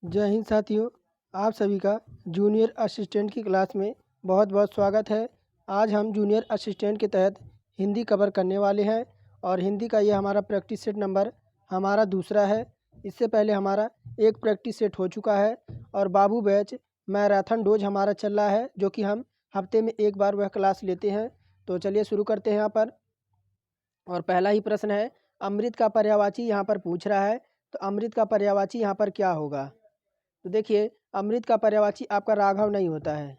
जय हिंद साथियों। आप सभी का जूनियर असिस्टेंट की क्लास में बहुत बहुत स्वागत है। आज हम जूनियर असिस्टेंट के तहत हिंदी कवर करने वाले हैं और हिंदी का ये हमारा प्रैक्टिस सेट नंबर हमारा दूसरा है। इससे पहले हमारा एक प्रैक्टिस सेट हो चुका है और बाबू बैच मैराथन डोज हमारा चल रहा है, जो कि हम हफ्ते में एक बार वह क्लास लेते हैं। तो चलिए शुरू करते हैं यहाँ पर। और पहला ही प्रश्न है, अमृत का पर्यायवाची यहाँ पर पूछ रहा है। तो अमृत का पर्यायवाची यहाँ पर क्या होगा? तो देखिए, अमृत का पर्यायवाची आपका राघव नहीं होता है,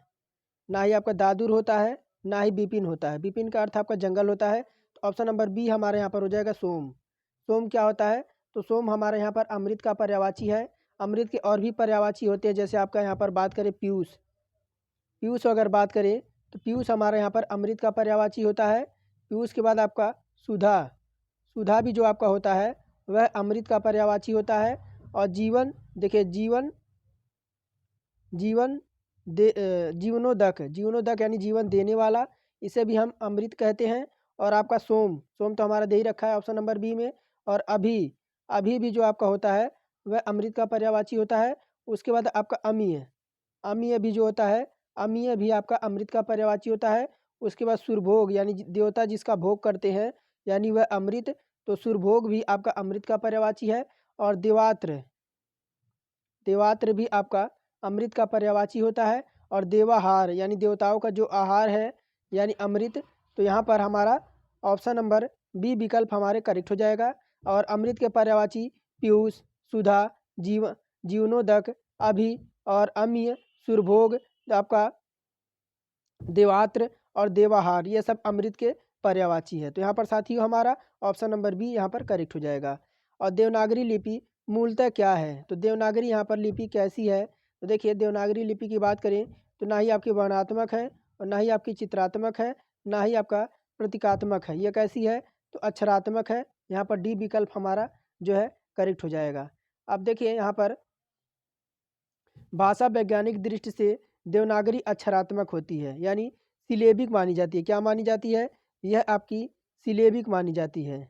ना ही आपका दादुर होता है, ना ही बिपिन होता है। बिपिन का अर्थ आपका जंगल होता है। तो ऑप्शन नंबर बी हमारे यहाँ पर हो जाएगा सोम। सोम क्या होता है? तो सोम हमारे यहाँ पर अमृत का पर्यायवाची है। अमृत के और भी पर्यायवाची होते हैं, जैसे आपका यहाँ पर बात करें पीयूष। पीयूष अगर बात करें तो पीयूष हमारे यहाँ पर अमृत का पर्यायवाची होता है। पीयूष के बाद आपका सुधा। सुधा भी जो आपका होता है वह अमृत का पर्यायवाची होता है। और जीवन, देखिए जीवन, जीवन जीवनोदक, जीवनोदक यानी जीवन देने वाला, इसे भी हम अमृत कहते हैं। और आपका सोम, सोम तो हमारा दे ही रखा है ऑप्शन नंबर बी में। और अभी, अभी भी जो आपका होता है वह अमृत का पर्यायवाची होता है। उसके बाद आपका अमीय, अमीय भी जो होता है, अमीय भी आपका अमृत का पर्यायवाची होता है। उसके बाद सुरभोग यानी देवता जिसका भोग करते हैं, यानी वह अमृत। तो सुरभोग भी आपका अमृत का पर्यायवाची है। और देवात्र, देवात्र भी आपका अमृत का पर्यायवाची होता है। और देवाहार यानी देवताओं का जो आहार है, यानी अमृत। तो यहाँ पर हमारा ऑप्शन नंबर बी विकल्प हमारे करेक्ट हो जाएगा। और अमृत के पर्यायवाची पीयूष, सुधा, जीवनोदक, अभि और अम्य, सुरभोग, आपका देवात्र और देवाहार, ये सब अमृत के पर्यायवाची है। तो यहाँ पर साथियों हमारा ऑप्शन नंबर बी यहाँ पर करेक्ट हो जाएगा। और देवनागरी लिपि मूलतः क्या है? तो देवनागरी यहाँ पर लिपि कैसी है? तो देखिए, देवनागरी लिपि की बात करें तो ना ही आपकी वर्णात्मक है और ना ही आपकी चित्रात्मक है, ना ही आपका प्रतीकात्मक है। ये कैसी है? तो अक्षरात्मक है। यहाँ पर डी विकल्प हमारा जो है करेक्ट हो जाएगा। अब देखिए यहाँ पर भाषा वैज्ञानिक दृष्टि से देवनागरी अक्षरात्मक होती है, यानी सिलेबिक मानी जाती है। क्या मानी जाती है? यह आपकी सिलेबिक मानी जाती है।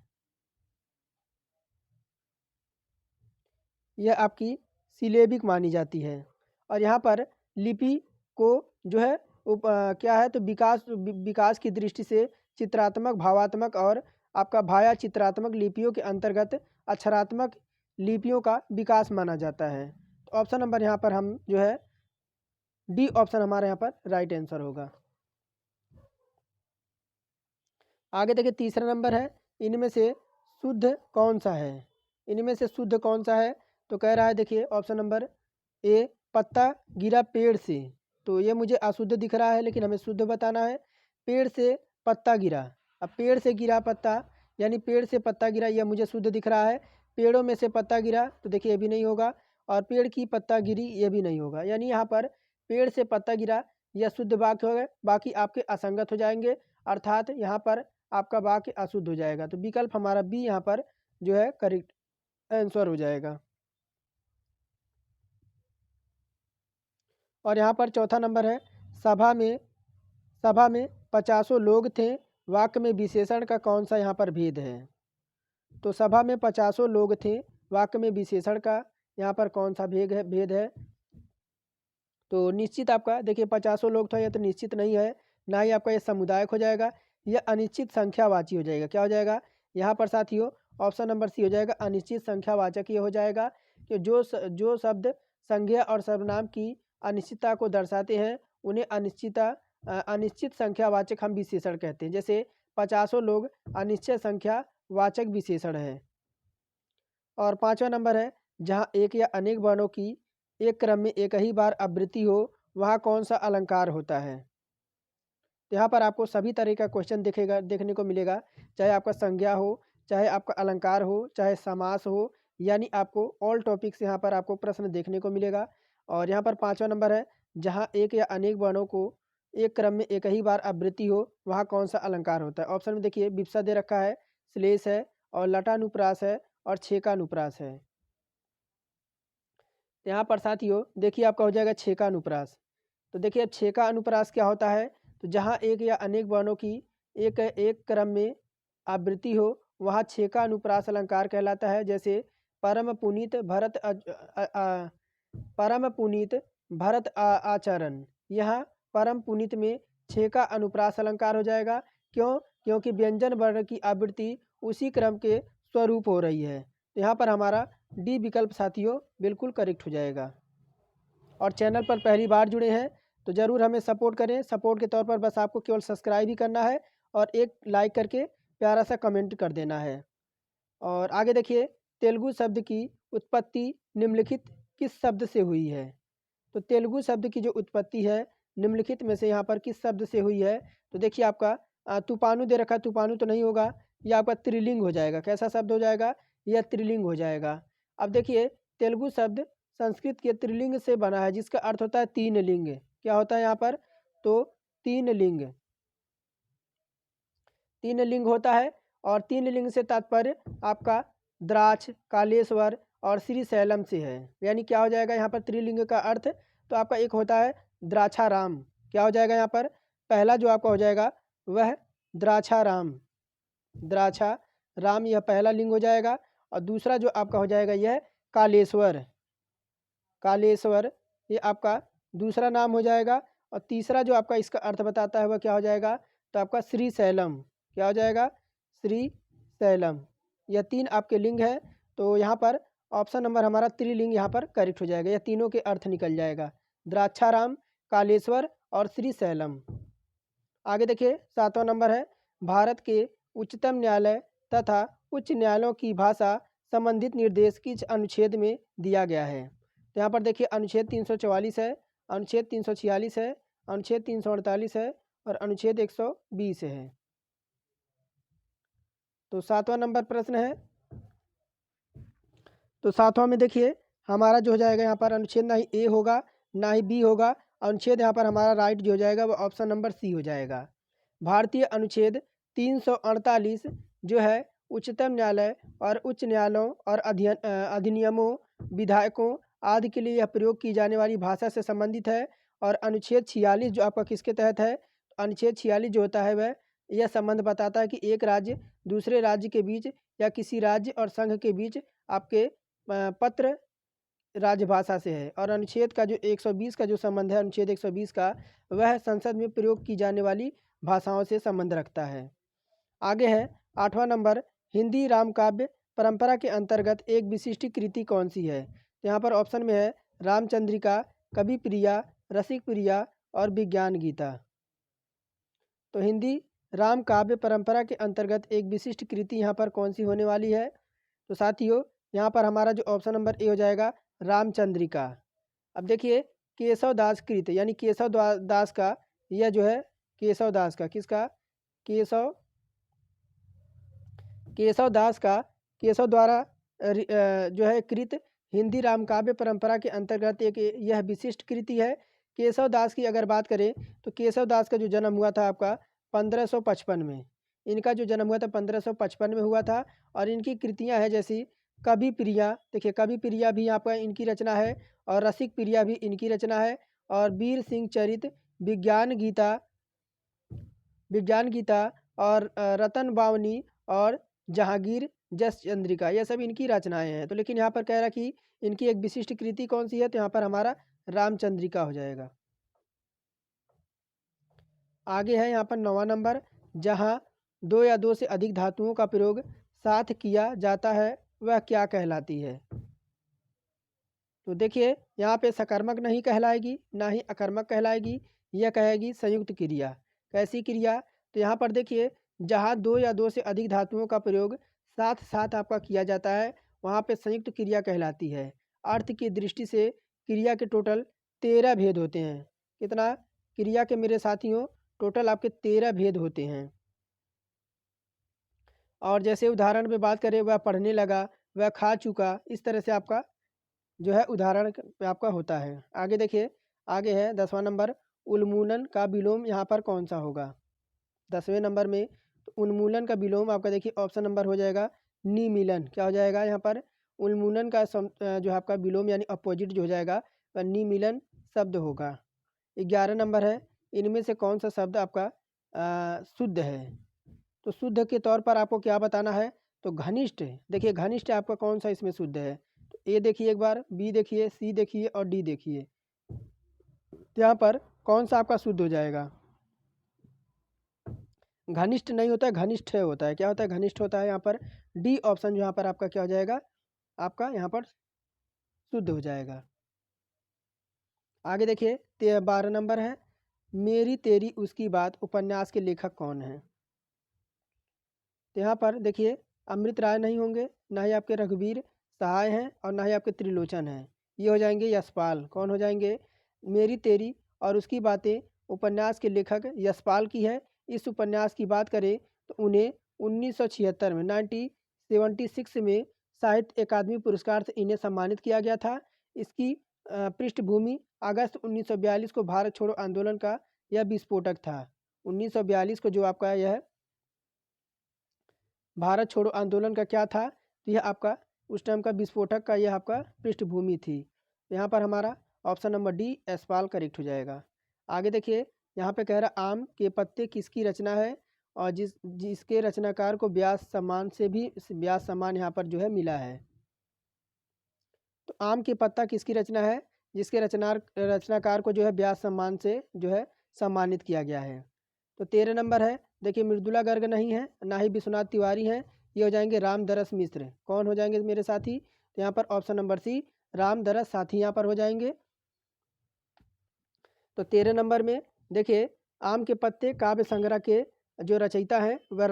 यह आपकी सिलेबिक मानी जाती है। और यहाँ पर लिपि को जो है क्या है? तो विकास की दृष्टि से चित्रात्मक, भावात्मक और आपका भाया चित्रात्मक लिपियों के अंतर्गत अक्षरात्मक लिपियों का विकास माना जाता है। तो ऑप्शन नंबर यहाँ पर हम जो है डी ऑप्शन हमारे यहाँ पर राइट आंसर होगा। आगे देखिए, तीसरा नंबर है, इनमें से शुद्ध कौन सा है? इनमें से शुद्ध कौन सा है? तो कह रहा है, देखिए ऑप्शन नंबर ए, पत्ता गिरा पेड़ से। तो ये मुझे अशुद्ध दिख रहा है, लेकिन हमें शुद्ध बताना है। पेड़ से पत्ता गिरा, अब पेड़ से गिरा पत्ता यानी पेड़ से पत्ता गिरा, यह मुझे शुद्ध दिख रहा है। पेड़ों में से पत्ता गिरा, तो देखिए ये भी नहीं होगा। और पेड़ की पत्ता गिरी, ये भी नहीं होगा। यानी यहाँ पर पेड़ से पत्ता गिरा यह शुद्ध वाक्य हो गए, बाकी आपके असंगत हो जाएंगे। अर्थात यहाँ पर आपका वाक्य अशुद्ध हो जाएगा। तो विकल्प हमारा बी यहाँ पर जो है करेक्ट आंसर हो जाएगा। और यहाँ पर चौथा नंबर है, सभा में, सभा में 50 लोग थे, वाक्य में विशेषण का कौन सा यहाँ पर भेद है? तो सभा में 50 लोग थे, वाक्य में विशेषण का यहाँ पर कौन सा भेद है? तो निश्चित आपका देखिए 50 लोग था, यह तो निश्चित नहीं है। ना ही आपका ये समुदायक हो जाएगा, यह अनिश्चित संख्यावाची हो जाएगा। क्या हो जाएगा यहाँ पर साथियों? ऑप्शन नंबर सी हो जाएगा, अनिश्चित संख्यावाचक ये हो जाएगा कि जो शब्द संज्ञा और सर्वनाम की अनिश्चितता को दर्शाते हैं, उन्हें अनिश्चित संख्यावाचक हम विशेषण कहते हैं। जैसे 50 लोग अनिश्चित संख्या वाचक विशेषण है। और पाँचवा नंबर है, जहाँ एक या अनेक वर्णों की एक क्रम में एक ही बार आवृत्ति हो, वहाँ कौन सा अलंकार होता है? तो यहाँ पर आपको सभी तरह का क्वेश्चन देखने को मिलेगा, चाहे आपका संज्ञा हो, चाहे आपका अलंकार हो, चाहे समास हो, यानी आपको ऑल टॉपिक्स यहाँ पर आपको प्रश्न देखने को मिलेगा। और यहाँ पर पाँचवा नंबर है, जहाँ एक या अनेक वर्णों को एक क्रम में एक ही बार आवृत्ति हो, वहाँ कौन सा अलंकार होता है? ऑप्शन में देखिए विप्सा दे रखा है, श्लेष है और लटानुप्रास है और छेकानुप्रास है। यहाँ पर साथियों देखिए आपका हो जाएगा छेकानुप्रास। तो देखिए अब छेका अनुप्रास क्या होता है? तो जहाँ एक या अनेक वर्णों की एक एक क्रम में आवृत्ति हो, वहाँ छेका अनुप्रास अलंकार कहलाता है। जैसे परम पुनीत भरत परम पुनीत भरत आचरण। यहाँ परम पुनीत में 6 का अनुप्रास अलंकार हो जाएगा। क्यों? क्योंकि व्यंजन वर्ण की आवृत्ति उसी क्रम के स्वरूप हो रही है। तो यहाँ पर हमारा डी विकल्प साथियों बिल्कुल करेक्ट हो जाएगा। और चैनल पर पहली बार जुड़े हैं तो ज़रूर हमें सपोर्ट करें। सपोर्ट के तौर पर बस आपको केवल सब्सक्राइब ही करना है और एक लाइक करके प्यारा सा कमेंट कर देना है। और आगे देखिए, तेलुगु शब्द की उत्पत्ति निम्नलिखित किस शब्द से हुई है? तो तेलुगु शब्द की जो उत्पत्ति है निम्नलिखित में से यहाँ पर किस शब्द से हुई है? तो देखिए आपका तूफानु दे रखा, तूफानु तो नहीं होगा, यह आपका त्रिलिंग हो जाएगा। कैसा शब्द हो जाएगा? यह त्रिलिंग हो जाएगा। अब देखिए, तेलुगु शब्द संस्कृत के त्रिलिंग से बना है जिसका अर्थ होता है तीन लिंग। क्या होता है यहाँ पर? तो तीन लिंग, तीन लिंग होता है। और तीन लिंग से तात्पर्य आपका द्राक्ष, कालेश्वर और श्रीशैलम से है। यानी क्या हो जाएगा यहाँ पर त्रिलिंग का अर्थ? तो आपका एक होता है द्राक्षाराम। क्या हो जाएगा यहाँ पर? पहला जो आपका हो जाएगा वह द्राक्षाराम, द्राक्षा राम, यह पहला लिंग हो जाएगा। और दूसरा जो आपका हो जाएगा यह कालेश्वर, कालेश्वर ये आपका दूसरा नाम हो जाएगा। और तीसरा जो आपका इसका अर्थ बताता है वह क्या हो जाएगा? तो आपका श्रीशैलम। क्या हो जाएगा? श्रीशैलम। यह तीन आपके लिंग है। तो यहाँ पर ऑप्शन नंबर हमारा त्रिलिंग यहाँ पर करेक्ट हो जाएगा। यह तीनों के अर्थ निकल जाएगा, द्राक्षाराम, कालेश्वर और श्रीशैलम। आगे देखिए, 7वां नंबर है, भारत के उच्चतम न्यायालय तथा उच्च न्यायालयों की भाषा संबंधित निर्देश किस अनुच्छेद में दिया गया है? तो यहाँ पर देखिए अनुच्छेद 344 है, अनुच्छेद 346 है, अनुच्छेद 348 है और अनुच्छेद 120 है। तो 7वां नंबर प्रश्न है। तो 7वां में देखिए हमारा जो हो जाएगा यहाँ पर अनुच्छेद ना ही ए होगा ना ही बी होगा। अनुच्छेद यहाँ पर हमारा राइट जो हो जाएगा वो ऑप्शन नंबर सी हो जाएगा। भारतीय अनुच्छेद 348 जो है उच्चतम न्यायालय और उच्च न्यायालयों और अधिनियमों, विधायकों आदि के लिए यह प्रयोग की जाने वाली भाषा से संबंधित है। और अनुच्छेद 46 जो आपका किसके तहत है? अनुच्छेद 46 जो होता है वह यह संबंध बताता है कि एक राज्य दूसरे राज्य के बीच या किसी राज्य और संघ के बीच आपके पत्र राजभाषा से है। और अनुच्छेद का जो 120 का जो संबंध है, अनुच्छेद 120 का, वह संसद में प्रयोग की जाने वाली भाषाओं से संबंध रखता है। आगे है 8वां नंबर, हिंदी रामकाव्य परंपरा के अंतर्गत एक विशिष्ट कृति कौन सी है? तो यहाँ पर ऑप्शन में है रामचंद्रिका, कवि प्रिया, रसिक प्रिया और विज्ञान गीता। तो हिंदी राम काव्य परंपरा के अंतर्गत एक विशिष्ट कृति यहाँ पर कौन सी होने वाली है? तो साथियों यहाँ पर हमारा जो ऑप्शन नंबर ए हो जाएगा रामचंद्रिका। अब देखिए, केशव दास कृत यानी केशव दास का, यह जो है केशव दास का, किसका? केशव दास का, केशव द्वारा जो है कृत हिंदी रामकाव्य परंपरा के अंतर्गत एक यह विशिष्ट कृति है। केशव दास की अगर बात करें तो केशव दास का जो जन्म हुआ था आपका 1555 में। इनका जो जन्म हुआ था 1555 में हुआ था। और इनकी कृतियां हैं जैसी कवि प्रिया, देखिए कवि प्रिया भी आपका इनकी रचना है और रसिक प्रिया भी इनकी रचना है। और वीर सिंह चरित, विज्ञान गीता और रतन बावनी और जहांगीर जस चंद्रिका, यह सब इनकी रचनाएं हैं। तो लेकिन यहाँ पर कह रहा कि इनकी एक विशिष्ट कृति कौन सी है? तो यहाँ पर हमारा रामचंद्रिका हो जाएगा। आगे है यहाँ पर 9वां नंबर, जहाँ दो या दो से अधिक धातुओं का प्रयोग साथ किया जाता है वह क्या कहलाती है? तो देखिए यहाँ पे सकर्मक नहीं कहलाएगी ना ही अकर्मक कहलाएगी, यह कहेगी संयुक्त क्रिया। कैसी क्रिया? तो यहाँ पर देखिए जहाँ दो या दो से अधिक धातुओं का प्रयोग साथ साथ आपका किया जाता है वहाँ पे संयुक्त क्रिया कहलाती है। अर्थ की दृष्टि से क्रिया के टोटल 13 भेद होते हैं। कितना? क्रिया के मेरे साथियों टोटल आपके 13 भेद होते हैं। और जैसे उदाहरण में बात करें, वह पढ़ने लगा, वह खा चुका, इस तरह से आपका जो है उदाहरण पे आपका होता है। आगे देखिए, आगे है 10वां नंबर, उन्मूलन का विलोम यहाँ पर कौन सा होगा? 10वें नंबर में तो उन्मूलन का विलोम आपका देखिए ऑप्शन नंबर हो जाएगा निमीलन। क्या हो जाएगा यहाँ पर? उन्मूलन का जो है आपका विलोम यानी अपोजिट जो हो जाएगा वह निमीलन शब्द होगा। 11 नंबर है, इनमें से कौन सा शब्द आपका शुद्ध है? तो शुद्ध के तौर पर आपको क्या बताना है? तो घनिष्ठ, देखिए घनिष्ठ आपका कौन सा इसमें शुद्ध है? तो ए देखिए एक बार, बी देखिए, सी देखिए और डी देखिए। तो यहाँ पर कौन सा आपका शुद्ध हो जाएगा? घनिष्ठ नहीं होता है, घनिष्ठ होता है। क्या होता है? घनिष्ठ होता है। यहाँ पर डी ऑप्शन जो यहाँ पर आपका क्या हो जाएगा? आपका यहाँ पर शुद्ध हो जाएगा। आगे देखिए 12 नंबर है, मेरी तेरी उसकी बात उपन्यास के लेखक कौन हैं? तो यहाँ पर देखिए अमृत राय नहीं होंगे, ना ही आपके रघुवीर सहाय हैं और ना ही आपके त्रिलोचन हैं। ये हो जाएंगे यशपाल। कौन हो जाएंगे? मेरी तेरी और उसकी बातें उपन्यास के लेखक यशपाल की है। इस उपन्यास की बात करें तो उन्हें 1976 में 1976 में साहित्य अकादमी पुरस्कार से इन्हें सम्मानित किया गया था। इसकी पृष्ठभूमि अगस्त 1942 को भारत छोड़ो आंदोलन का यह विस्फोटक था। 1942 को जो आपका यह भारत छोड़ो आंदोलन का क्या था? तो यह आपका उस टाइम का विस्फोटक का यह आपका पृष्ठभूमि थी। यहाँ पर हमारा option number D Yashpal correct हो जाएगा। आगे देखिए यहाँ पे कह रहा आम के पत्ते किसकी रचना है और जिसके रचनाकार को व्यास सम्मान से भी व्यास सम्मान यहाँ पर जो है मिला है। तो आम के पत्ता किसकी रचना है? जिसके रचनाकार को जो है व्यास सम्मान से जो है सम्मानित किया गया है। तो 13 नंबर है, देखिए मृदुला गर्ग नहीं है, ना ही विश्वनाथ तिवारी हैं। ये हो जाएंगे रामदरस मिश्र। कौन हो जाएंगे मेरे साथी? तो यहाँ पर ऑप्शन नंबर सी रामदरस साथी यहाँ पर हो जाएंगे। तो 13 नंबर में देखिए आम के पत्ते काव्य संग्रह के जो रचयिता हैं वह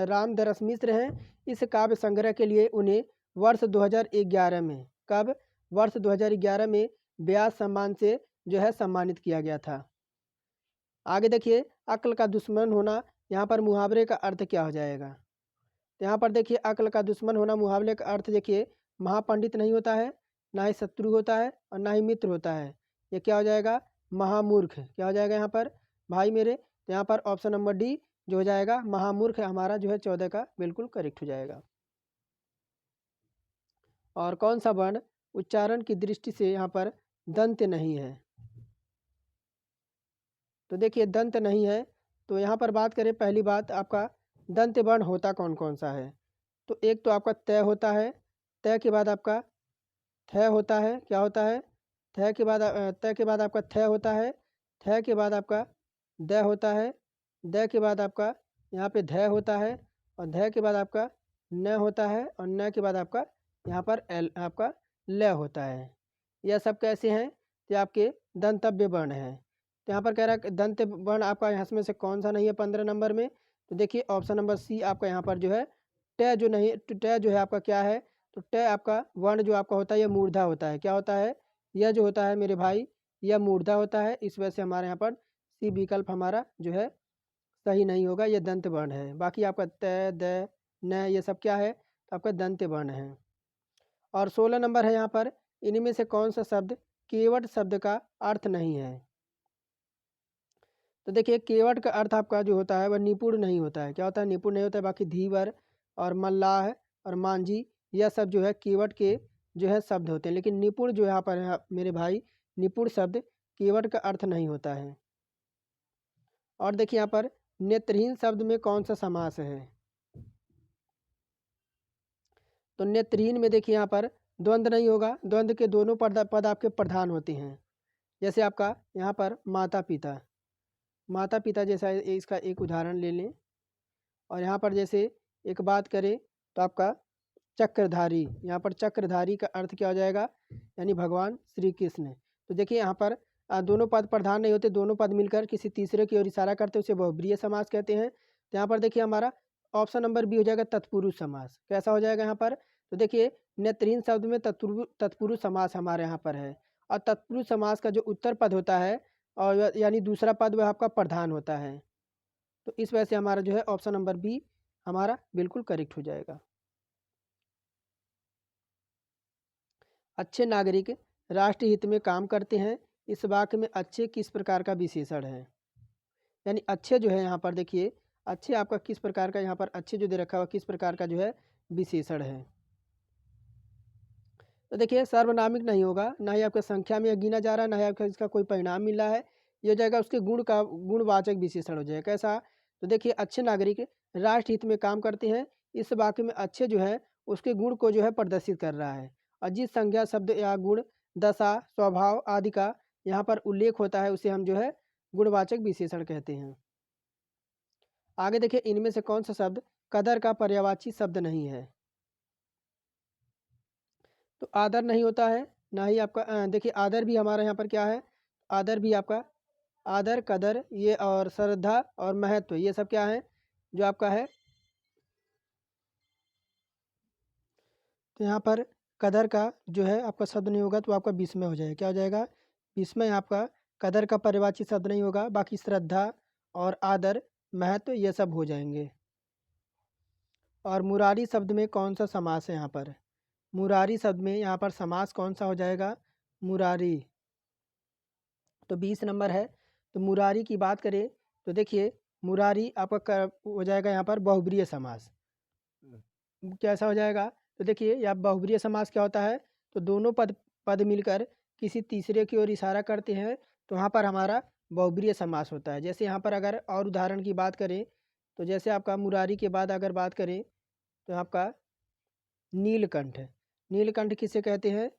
रामदरस मिश्र हैं। इस काव्य संग्रह के लिए उन्हें वर्ष 2011 में कब? वर्ष 2011 में व्यास सम्मान से जो है सम्मानित किया गया था। आगे देखिए अक्ल का दुश्मन होना, यहाँ पर मुहावरे का अर्थ क्या हो जाएगा? तो यहाँ पर देखिए अक्ल का दुश्मन होना मुहावरे का अर्थ देखिए महापंडित नहीं होता है, ना ही शत्रु होता है और ना ही मित्र होता है। ये क्या हो जाएगा? महामूर्ख। क्या हो जाएगा यहाँ पर भाई मेरे? तो यहाँ पर ऑप्शन नंबर डी जो हो जाएगा महामूर्ख हमारा जो है 14 का बिल्कुल करेक्ट हो जाएगा। और कौन सा वर्ण उच्चारण की दृष्टि से यहाँ पर दंत नहीं है? तो देखिए दंत नहीं है, तो यहाँ पर बात करें पहली बात आपका दंत वर्ण होता कौन कौन सा है? तो एक तो आपका तय होता है, तय के बाद आपका थ होता है। क्या होता है? तय के बाद आपका थ होता है, थ के बाद आपका द होता है, द के बाद आपका यहाँ पे ध होता है और ध के बाद आपका न होता है और न के बाद आपका यहाँ पर एल आपका ल होता है। यह सब कैसे हैं? तो आपके दंतव्य वर्ण हैं। तो यहाँ पर कह रहा है दंत वर्ण आपका यहाँ में से कौन सा नहीं है 15 नंबर में? तो देखिए ऑप्शन नंबर सी आपका यहाँ पर जो है ट जो नहीं, ट जो है आपका क्या है? तो ट आपका वर्ण जो आपका होता है यह मूर्धा होता है। क्या होता है? यह जो होता है मेरे भाई यह मूर्धा होता है। इस वजह से हमारे यहाँ पर सी विकल्प हमारा जो है सही नहीं होगा, यह दंत वर्ण है। बाकी आपका त द न ये सब क्या है? तो आपका दंत वर्ण है। और 16 नंबर है यहाँ पर इनमें से कौन सा शब्द केवट शब्द का अर्थ नहीं है? तो देखिए केवट का अर्थ आपका जो होता है वह निपुण नहीं होता है। क्या होता है? निपुण नहीं होता है। बाकी धीवर और मल्लाह और मांझी यह सब जो है केवट के जो है शब्द होते हैं, लेकिन निपुण जो यहाँ पर है मेरे भाई निपुण शब्द केवट का अर्थ नहीं होता है। और देखिए यहाँ पर नेत्रहीन शब्द में कौन सा समास है? तो नेत्रहीन में देखिए यहाँ पर द्वंद्व नहीं होगा, द्वंद्व के दोनों पद आपके प्रधान होते हैं। जैसे आपका यहाँ पर माता पिता, माता पिता जैसा इसका एक उदाहरण ले लें। और यहाँ पर जैसे एक बात करें तो आपका चक्रधारी, यहाँ पर चक्रधारी का अर्थ क्या हो जाएगा? यानी भगवान श्री कृष्ण। तो देखिए यहाँ पर दोनों पद प्रधान नहीं होते, दोनों पद मिलकर किसी तीसरे की ओर इशारा करते हैं, उसे बहुब्रीहि समास कहते हैं। तो यहाँ पर देखिए हमारा ऑप्शन नंबर बी हो जाएगा तत्पुरुष समास। कैसा हो जाएगा यहाँ पर? तो देखिए नेत्रहीन शब्द में तत्पुरुष समास हमारे यहाँ पर है। और तत्पुरुष समास का जो उत्तर पद होता है और यानी दूसरा पद वह आपका प्रधान होता है। तो इस वजह से हमारा जो है ऑप्शन नंबर बी हमारा बिल्कुल करेक्ट हो जाएगा। अच्छे नागरिक राष्ट्र हित में काम करते हैं, इस वाक्य में अच्छे किस प्रकार का विशेषण है? यानी अच्छे जो है यहाँ पर देखिए अच्छे आपका किस प्रकार का यहाँ पर अच्छे जो दे रखा हुआ किस प्रकार का जो है विशेषण है? तो देखिए सर्वनामिक नहीं होगा, ना ही आपका संख्या में गिना जा रहा है, ना ही आपका इसका कोई परिणाम मिल रहा है। ये हो जाएगा उसके गुण का गुणवाचक विशेषण हो जाएगा। कैसा? तो देखिए अच्छे नागरिक राष्ट्र हित में काम करते हैं, इस वाक्य में अच्छे जो है उसके गुण को जो है प्रदर्शित कर रहा है। और जिस संज्ञा शब्द या गुण दशा स्वभाव आदि का यहाँ पर उल्लेख होता है उसे हम जो है गुणवाचक विशेषण कहते हैं। आगे देखिए इनमें से कौन सा शब्द कदर का पर्यायवाची शब्द नहीं है। तो आदर नहीं होता है, ना ही आपका देखिए आदर भी हमारा यहाँ पर क्या है, आदर भी आपका आदर कदर ये और श्रद्धा और महत्व ये सब क्या है जो आपका है। तो यहाँ पर कदर का जो है आपका शब्द नहीं होगा तो आपका विस्मय हो जाएगा। क्या हो जाएगा? विस्मय आपका कदर का पर्यायवाची शब्द नहीं होगा। बाकी श्रद्धा और आदर महत्व ये सब हो जाएंगे। और मुरारी शब्द में कौन सा समास है यहाँ पर? मुरारी शब्द में यहाँ पर समास कौन सा हो जाएगा? मुरारी। तो 20 नंबर है। तो मुरारी की बात करें तो देखिए मुरारी आपका हो जाएगा यहाँ पर बहुब्रीय समास। कैसा हो जाएगा? तो देखिए यहाँ बहुब्रीय समास क्या होता है, तो दोनों पद पद मिलकर किसी तीसरे की ओर इशारा करते हैं तो वहाँ पर हमारा बहुब्रीय समास होता है। जैसे यहाँ पर अगर और उदाहरण की बात करें तो जैसे आपका मुरारी के बाद अगर बात करें तो आपका नीलकंठ। नीलकंठ किसे कहते हैं?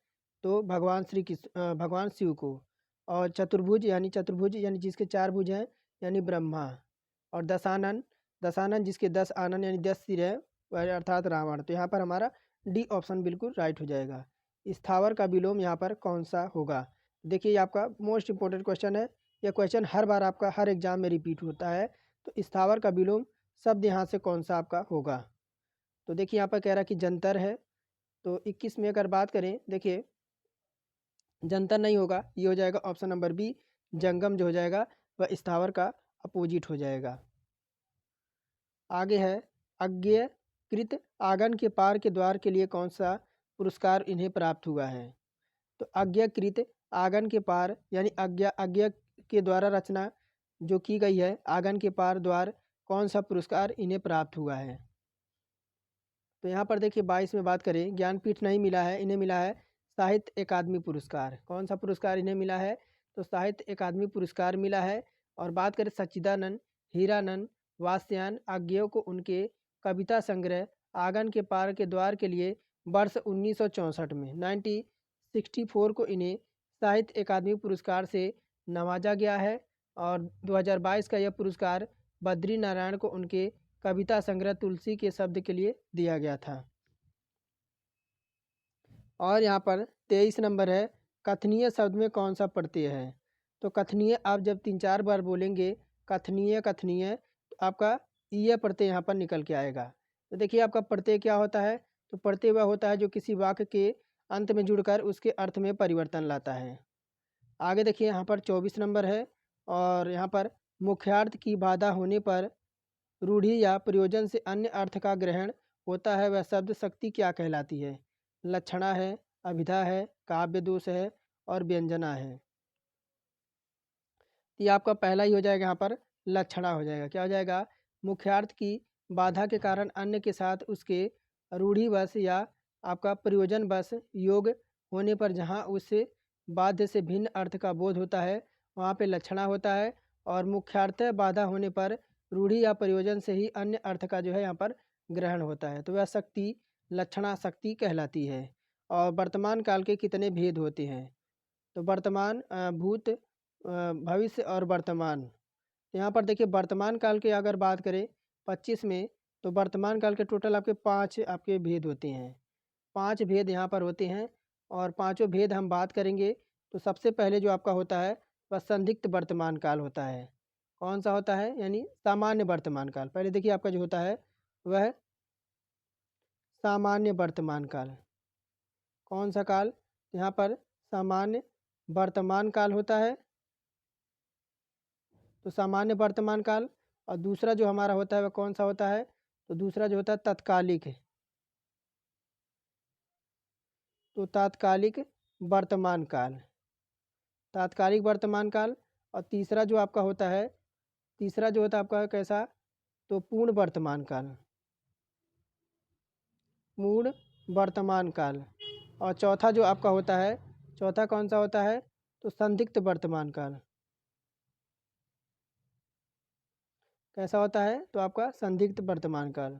तो भगवान शिव को। और चतुर्भुज यानी जिसके 4 भुज हैं यानी ब्रह्मा। और दशानन दशानन जिसके 10 आनन यानी 10 सिर है वह अर्थात रावण। तो यहाँ पर हमारा डी ऑप्शन बिल्कुल राइट हो जाएगा। स्थावर का विलोम यहाँ पर कौन सा होगा? देखिए ये आपका मोस्ट इंपॉर्टेंट क्वेश्चन है। यह क्वेश्चन हर बार आपका हर एग्जाम में रिपीट होता है। तो स्थावर का विलोम शब्द यहाँ से कौन सा आपका होगा? तो देखिए यहाँ पर कह रहा है कि जंतर है। तो 21 में अगर बात करें देखिए जंतर नहीं होगा, ये हो जाएगा ऑप्शन नंबर बी जंगम जो हो जाएगा वह स्थावर का अपोजिट हो जाएगा। आगे है अज्ञकृत आंगन के पार के द्वार के लिए कौन सा पुरस्कार इन्हें प्राप्त हुआ है? तो अज्ञकृत आंगन के पार यानी आज्ञा के द्वारा रचना जो की गई है आंगन के पार द्वार कौन सा पुरस्कार इन्हें प्राप्त हुआ है? तो यहाँ पर देखिए 22 में बात करें ज्ञानपीठ नहीं मिला है, इन्हें मिला है साहित्य अकादमी पुरस्कार। कौन सा पुरस्कार इन्हें मिला है? तो साहित्य अकादमी पुरस्कार मिला है। और बात करें सच्चिदानंद हीरानंद वात्स्यायन आज्ञेय को उनके कविता संग्रह आंगन के पार के द्वार के लिए वर्ष 1964 में 1964 को इन्हें साहित्य अकादमी पुरस्कार से नवाजा गया है। और 2022 का यह पुरस्कार बद्री नारायण को उनके कविता संग्रह तुलसी के शब्द के लिए दिया गया था। और यहाँ पर 23 नंबर है कथनीय शब्द में कौन सा प्रत्यय है? तो कथनीय आप जब 3-4 बार बोलेंगे कथनीय कथनीय तो आपका ईय प्रत्यय यहाँ पर निकल के आएगा। तो देखिए आपका प्रत्यय क्या होता है? तो प्रत्यय वह होता है जो किसी वाक्य के अंत में जुड़कर उसके अर्थ में परिवर्तन लाता है। आगे देखिए यहाँ पर 24 नंबर है। और यहाँ पर मुख्यार्थ की बाधा होने पर रूढ़ि या प्रयोजन से अन्य अर्थ का ग्रहण होता है वह शब्द शक्ति क्या कहलाती है? लक्षणा है, अभिधा है, काव्य दोष है और व्यंजना है। तो ये आपका पहला ही हो जाएगा, यहाँ पर लक्षणा हो जाएगा। क्या हो जाएगा? मुख्यार्थ की बाधा के कारण अन्य के साथ उसके रूढ़िवश या आपका प्रयोजनवश योग होने पर जहाँ उससे बाध्य से भिन्न अर्थ का बोध होता है वहाँ पे लक्षणा होता है। और मुख्यार्थ बाधा होने पर रूढ़ि या प्रयोजन से ही अन्य अर्थ का जो है यहाँ पर ग्रहण होता है तो वह शक्ति लक्षणा शक्ति कहलाती है। और वर्तमान काल के कितने भेद होते हैं? तो वर्तमान भूत भविष्य और वर्तमान। यहाँ पर देखिए वर्तमान काल के अगर बात करें 25 में तो वर्तमान काल के टोटल आपके 5 आपके भेद होते हैं। 5 भेद यहाँ पर होते हैं। और पांचों भेद हम बात करेंगे तो सबसे पहले जो आपका होता है वह संदिग्ध वर्तमान काल होता है। कौन सा होता है? यानी सामान्य वर्तमान काल। पहले देखिए आपका जो होता है वह सामान्य वर्तमान काल। कौन सा काल? यहाँ पर सामान्य वर्तमान काल होता है। तो सामान्य वर्तमान काल। और दूसरा जो हमारा होता है वह कौन सा होता है? तो दूसरा जो होता है तत्कालिक है। तो तात्कालिक वर्तमान काल, तात्कालिक वर्तमान काल। और तीसरा जो आपका होता है तीसरा जो होता है आपका कैसा? तो पूर्ण वर्तमान काल, पूर्ण वर्तमान काल। और चौथा जो आपका होता है चौथा कौन सा होता है? तो संदिग्ध वर्तमान काल। कैसा होता है? तो आपका संदिग्ध वर्तमान काल,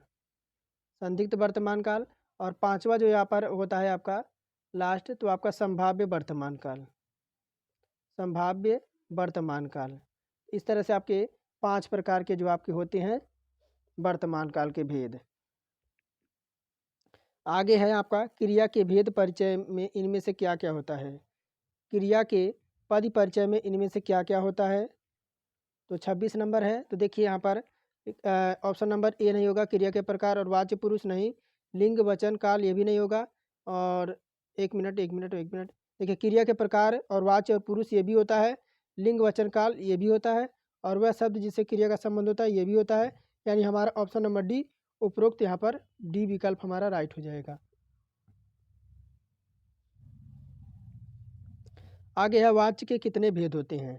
संदिग्ध वर्तमान काल। और पांचवा जो यहाँ पर होता है आपका लास्ट तो आपका संभाव्य वर्तमान काल, संभाव्य वर्तमान काल। इस तरह से आपके 5 प्रकार के जो आपके होते हैं वर्तमान काल के भेद। आगे है आपका क्रिया के भेद परिचय में इनमें से क्या क्या होता है। क्रिया के पद परिचय में इनमें से क्या क्या होता है, तो 26 नंबर है। तो देखिए यहाँ पर ऑप्शन नंबर ए नहीं होगा, क्रिया के प्रकार और वाच्य पुरुष नहीं, लिंग वचन काल ये भी नहीं होगा। और एक मिनट देखिए क्रिया के प्रकार और वाच्य और पुरुष ये भी होता है, लिंग वचन काल ये भी होता है, और वह शब्द जिससे क्रिया का संबंध होता है ये भी होता है। यानी हमारा ऑप्शन नंबर डी उपरोक्त यहाँ पर डी विकल्प हमारा राइट हो जाएगा। आगे है वाच्य के कितने भेद होते हैं।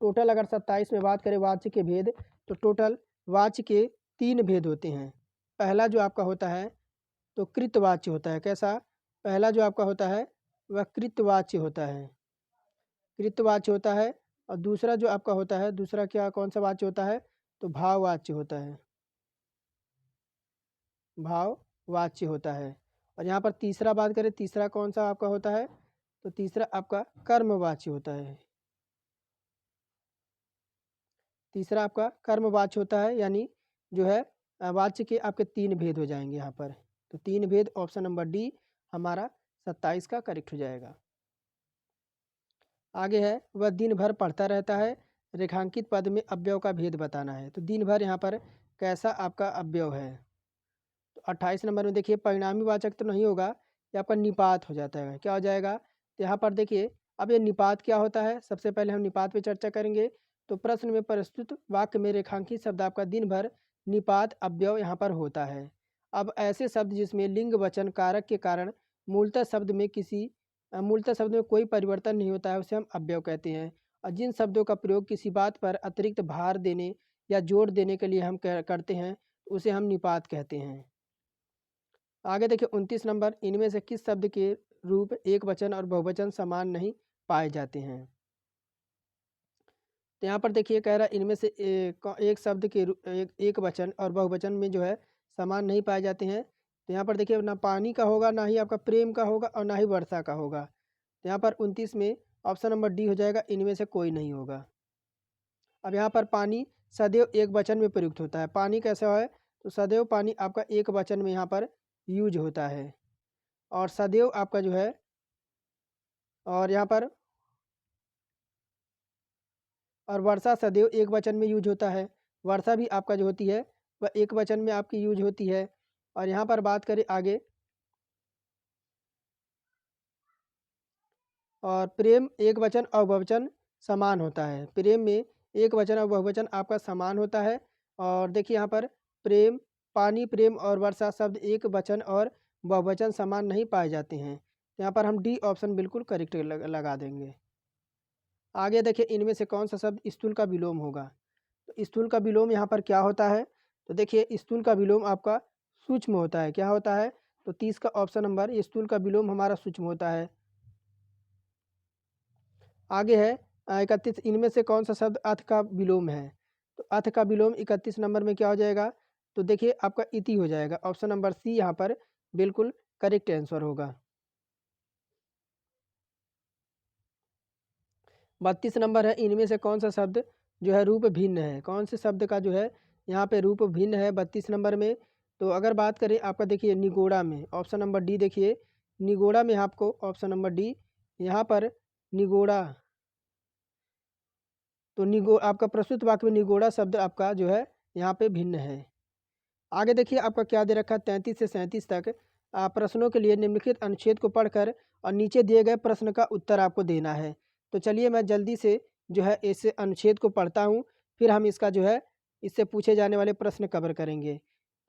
टोटल अगर 27 में बात करें वाच्य के भेद, तो टोटल वाच्य के 3 भेद होते हैं। पहला जो आपका होता है तो कृतवाच्य होता है। कैसा? पहला जो आपका होता है वह कृतवाच्य होता है, कृतवाच्य होता है। और दूसरा जो आपका होता है, दूसरा क्या कौन सा वाच्य होता है, तो भाववाच्य होता है, भाववाच्य होता है। और यहाँ पर तीसरा बात करें, तीसरा कौन सा आपका होता है, तो तीसरा आपका कर्मवाच्य होता है, तीसरा आपका कर्मवाच्य होता है। यानी जो है वाच्य के आपके 3 भेद हो जाएंगे यहाँ पर। तो 3 भेद, ऑप्शन नंबर डी हमारा 27 का करेक्ट हो जाएगा। आगे है वह दिन भर पढ़ता रहता है, रेखांकित पद में अव्यव का भेद बताना है। तो दिन भर यहाँ पर कैसा आपका अव्यव है, तो 28 नंबर में देखिए परिणामी वाचक तो नहीं होगा, ये आपका निपात हो जाता है। क्या हो जाएगा, तो यहाँ पर देखिए अब ये निपात क्या होता है, सबसे पहले हम निपात पे चर्चा करेंगे। तो प्रश्न में प्रस्तुत वाक्य में रेखांकित शब्द आपका दिन भर निपात अव्यव यहाँ पर होता है। अब ऐसे शब्द जिसमें लिंग वचन कारक के कारण मूलतः शब्द में कोई परिवर्तन नहीं होता है उसे हम अव्यव कहते हैं। और जिन शब्दों का प्रयोग किसी बात पर अतिरिक्त भार देने या जोर देने के लिए हम करते हैं उसे हम निपात कहते हैं। आगे देखिए 29 नंबर, इनमें से किस शब्द के रूप एक वचन और बहुवचन समान नहीं पाए जाते हैं। तो यहाँ पर देखिए कह रहा है इनमें से एक शब्द के एक वचन और बहुवचन में जो है समान नहीं पाए जाते हैं। तो यहाँ पर देखिए ना पानी का होगा, ना ही आपका प्रेम का होगा, और ना ही वर्षा का होगा। तो यहाँ पर 29 में ऑप्शन नंबर डी हो जाएगा, इनमें से कोई नहीं होगा। अब यहाँ पर पानी सदैव एक वचन में प्रयुक्त होता है। पानी कैसा है, तो सदैव पानी आपका एक वचन में यहाँ पर यूज होता है। और सदैव आपका जो है, और यहाँ पर और वर्षा सदैव एक वचन में यूज होता है। वर्षा भी आपका जो होती है वह एक वचन में आपकी यूज होती है। और यहाँ पर बात करें आगे, और प्रेम एक वचन और बहुवचन समान होता है। प्रेम में एक वचन और बहुवचन आपका समान होता है। और देखिए यहाँ पर प्रेम, पानी, प्रेम और वर्षा शब्द एक वचन और बहुवचन समान नहीं पाए जाते हैं। यहाँ पर हम डी ऑप्शन बिल्कुल करेक्ट लगा देंगे। आगे देखिए इनमें से कौन सा शब्द स्थूल का विलोम होगा। तो स्थूल का विलोम यहाँ पर क्या होता है, तो देखिए स्थूल का विलोम आपका सूक्ष्म होता है। क्या होता है, तो 30 का ऑप्शन नंबर, स्थूल का विलोम हमारा सूक्ष्म होता है। आगे है 31, इनमें से कौन सा शब्द अथ का विलोम है। तो अथ का विलोम 31 नंबर में क्या हो जाएगा, तो देखिए आपका इति हो जाएगा। ऑप्शन नंबर सी यहाँ पर बिल्कुल करेक्ट आंसर होगा। 32 नंबर है, इनमें से कौन सा शब्द जो है रूप भिन्न है। कौन से शब्द का जो है यहाँ पे रूप भिन्न है 32 नंबर में। तो अगर बात करें आपका देखिए निगोड़ा में, ऑप्शन नंबर डी देखिए निगोड़ा में आपको ऑप्शन नंबर डी यहाँ पर निगोड़ा, तो आपका प्रस्तुत वाक्य में निगोड़ा शब्द आपका जो है यहाँ पे भिन्न है। आगे देखिए आपका क्या दे रखा है 33 से 37 तक प्रश्नों के लिए निम्नलिखित अनुच्छेद को पढ़कर और नीचे दिए गए प्रश्न का उत्तर आपको देना है। तो चलिए मैं जल्दी से जो है इस अनुच्छेद को पढ़ता हूँ, फिर हम इसका जो है इससे पूछे जाने वाले प्रश्न कवर करेंगे।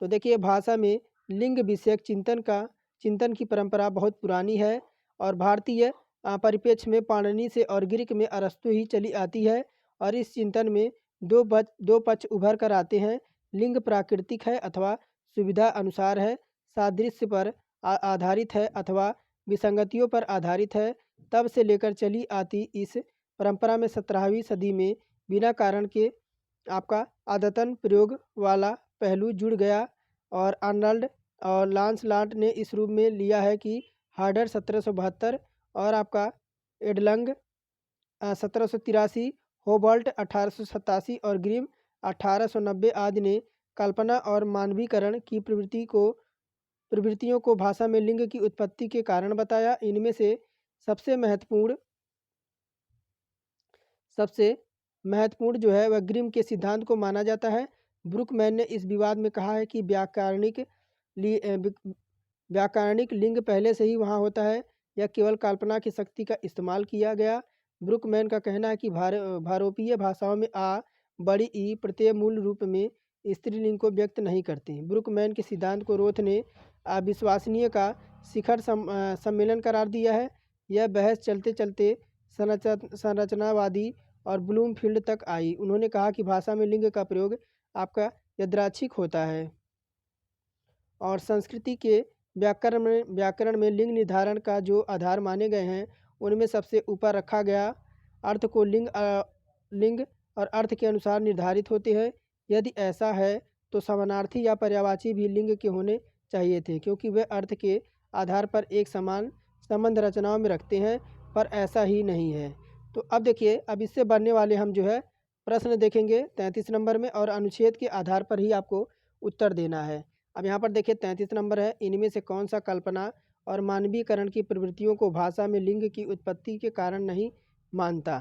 तो देखिए भाषा में लिंग विषयक चिंतन की परंपरा बहुत पुरानी है और भारतीय परिप्रेक्ष्य में पाणिनि से और ग्रीक में अरस्तु ही चली आती है। और इस चिंतन में दो पक्ष उभर कर आते हैं। लिंग प्राकृतिक है अथवा सुविधा अनुसार है, सादृश्य पर आधारित है अथवा विसंगतियों पर आधारित है। तब से लेकर चली आती इस परंपरा में 17वीं सदी में बिना कारण के आपका आदतन प्रयोग वाला पहलू जुड़ गया और आर्नल्ड और लांसलाट ने इस रूप में लिया है कि हार्डर 1772 और आपका एडलंग 1783, होबर्ट 1887 और ग्रिम 1890 आदि ने कल्पना और मानवीकरण की प्रवृत्तियों को भाषा में लिंग की उत्पत्ति के कारण बताया। इनमें से सबसे महत्वपूर्ण जो है वह ग्रिम के सिद्धांत को माना जाता है। ब्रुकमैन ने इस विवाद में कहा है कि व्याकरणिक लिंग पहले से ही वहाँ होता है या केवल कल्पना की शक्ति का इस्तेमाल किया गया। ब्रुकमैन का कहना है कि भारोपीय भाषाओं में आ बड़ी ई प्रत्यय मूल रूप में स्त्रीलिंग को व्यक्त नहीं करते। ब्रुकमैन के सिद्धांत को रोथ ने अविश्वसनीय का शिखर सम्मेलन करार दिया है। यह बहस चलते चलते संरचनावादी और ब्लूमफील्ड तक आई। उन्होंने कहा कि भाषा में लिंग का प्रयोग आपका यादृच्छिक होता है और संस्कृति के व्याकरण में लिंग निर्धारण का जो आधार माने गए हैं उनमें सबसे ऊपर रखा गया अर्थ को लिंग और अर्थ के अनुसार निर्धारित होते हैं। यदि ऐसा है तो समानार्थी या पर्यायवाची भी लिंग के होने चाहिए थे, क्योंकि वे अर्थ के आधार पर एक समान संबंध रचनाओं में रखते हैं, पर ऐसा ही नहीं है। तो अब देखिए, अब इससे बढ़ने वाले हम जो है प्रश्न देखेंगे 33 नंबर में, और अनुच्छेद के आधार पर ही आपको उत्तर देना है। अब यहाँ पर देखिए 33 नंबर है, इनमें से कौन सा कल्पना और मानवीकरण की प्रवृत्तियों को भाषा में लिंग की उत्पत्ति के कारण नहीं मानता।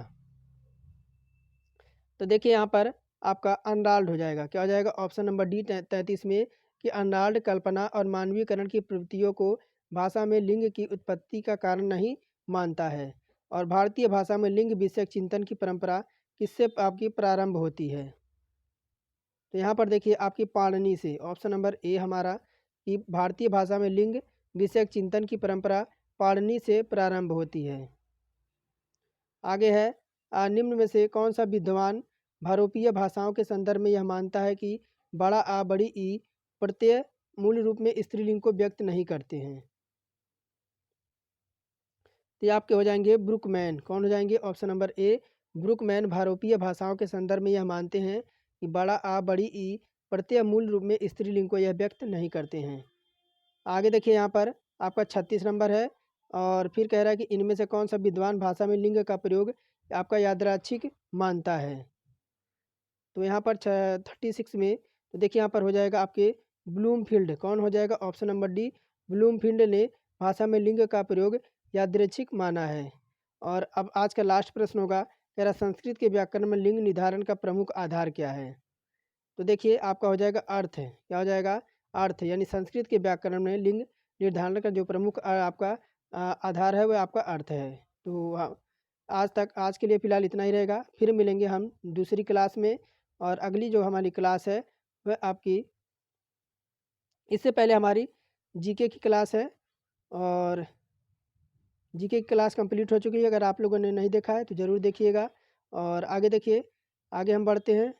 तो देखिए यहाँ पर आपका अनडाल्ड हो जाएगा, क्या हो जाएगा ऑप्शन नंबर डी 33 में, कि अनडाल्ड कल्पना और मानवीकरण की प्रवृत्तियों को भाषा में लिंग की उत्पत्ति का कारण नहीं मानता है। और भारतीय भाषा में लिंग विषयक चिंतन की परंपरा किससे आपकी प्रारंभ होती है? तो यहाँ पर देखिए आपकी पाणिनि से, ऑप्शन नंबर ए हमारा, कि भारतीय भाषा में लिंग विषयक चिंतन की परंपरा पाणिनि से प्रारंभ होती है। आगे है, निम्न में से कौन सा विद्वान भारोपीय भाषाओं के संदर्भ में यह मानता है कि बड़ा आ बड़ी ई प्रत्यय मूल रूप में स्त्रीलिंग को व्यक्त नहीं करते हैं? तो ये आपके हो जाएंगे ब्रुकमैन। कौन हो जाएंगे? ऑप्शन नंबर ए ब्रुकमैन भारोपीय भाषाओं के संदर्भ में यह मानते हैं कि बड़ा आ बड़ी ई प्रत्यय मूल रूप में स्त्रीलिंग को यह व्यक्त नहीं करते हैं। आगे देखिए यहाँ पर आपका 36 नंबर है, और फिर कह रहा है कि इनमें से कौन सा विद्वान भाषा में लिंग का प्रयोग आपका यादृच्छिक मानता है? तो यहाँ पर 36 में, तो देखिए यहाँ पर हो जाएगा आपके ब्लूमफील्ड। कौन हो जाएगा? ऑप्शन नंबर डी ब्लूमफील्ड ने भाषा में लिंग का प्रयोग यादृच्छिक माना है। और अब आज का लास्ट प्रश्न होगा, कह रहा संस्कृत के व्याकरण में लिंग निर्धारण का प्रमुख आधार क्या है? तो देखिए आपका हो जाएगा अर्थ है। क्या हो जाएगा? अर्थ, यानी संस्कृत के व्याकरण में लिंग निर्धारण का जो प्रमुख आपका आधार है वह आपका अर्थ है। तो आज के लिए फ़िलहाल इतना ही रहेगा। फिर मिलेंगे हम दूसरी क्लास में, और अगली जो हमारी क्लास है वह आपकी, इससे पहले हमारी जीके की क्लास है, और जीके की क्लास कंप्लीट हो चुकी है। अगर आप लोगों ने नहीं देखा है तो ज़रूर देखिएगा। और आगे देखिए, आगे हम बढ़ते हैं।